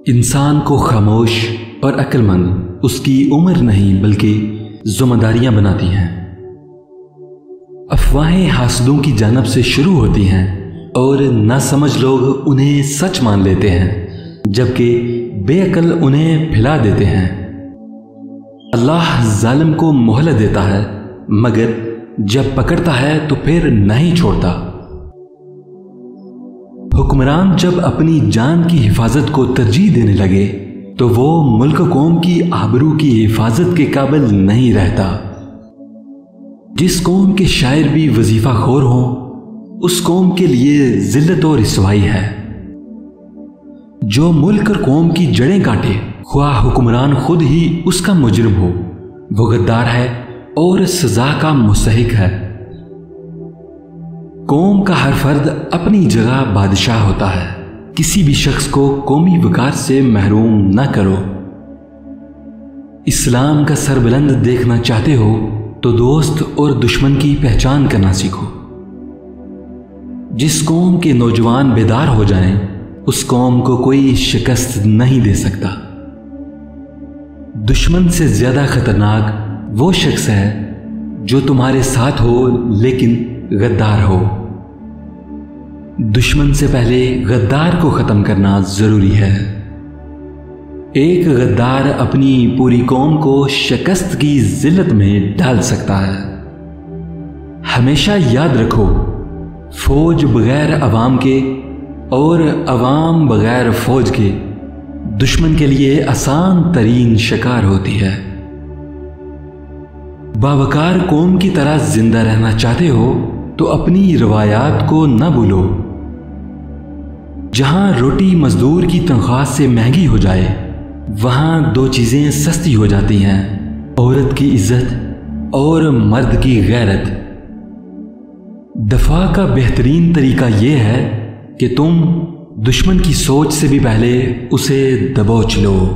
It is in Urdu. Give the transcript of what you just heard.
انسان کو خاموش اور عقل مند اس کی عمر نہیں بلکہ ذمہ داریاں بناتی ہیں۔ افواہیں حاسدوں کی جانب سے شروع ہوتی ہیں اور ناسمجھ لوگ انہیں سچ مان لیتے ہیں جبکہ بے عقل انہیں پھیلا دیتے ہیں۔ اللہ ظالم کو مہلت دیتا ہے مگر جب پکڑتا ہے تو پھر نہیں چھوڑتا۔ حکمران جب اپنی جان کی حفاظت کو ترجیح دینے لگے تو وہ ملک و قوم کی آبرو کی حفاظت کے قابل نہیں رہتا۔ جس قوم کے شاعر بھی وظیفہ خور ہوں اس قوم کے لیے ذلت و رسوائی ہے۔ جو ملک اور قوم کی جڑیں کاٹے خواہ حکمران خود ہی اس کا مجرم ہو، وہ غدار ہے اور سزا کا مستحق ہے۔ قوم کا ہر فرد اپنی جگہ بادشاہ ہوتا ہے، کسی بھی شخص کو قومی وقار سے محروم نہ کرو۔ اسلام کا سر بلند دیکھنا چاہتے ہو تو دوست اور دشمن کی پہچان کرنا سیکھو۔ جس قوم کے نوجوان بیدار ہو جائیں اس قوم کو کوئی شکست نہیں دے سکتا۔ دشمن سے زیادہ خطرناک وہ شخص ہے جو تمہارے ساتھ ہو لیکن غدار ہو۔ دشمن سے پہلے غدار کو ختم کرنا ضروری ہے۔ ایک غدار اپنی پوری قوم کو شکست کی ذلت میں ڈال سکتا ہے۔ ہمیشہ یاد رکھو، فوج بغیر عوام کے اور عوام بغیر فوج کے دشمن کے لیے آسان ترین شکار ہوتی ہے۔ باوقار قوم کی طرح زندہ رہنا چاہتے ہو تو اپنی روایات کو نہ بھولو۔ جہاں روٹی مزدور کی تنخواہ سے مہنگی ہو جائے وہاں دو چیزیں سستی ہو جاتی ہیں، عورت کی عزت اور مرد کی غیرت۔ دفاع کا بہترین طریقہ یہ ہے کہ تم دشمن کی سوچ سے بھی پہلے اسے دبوچ لو۔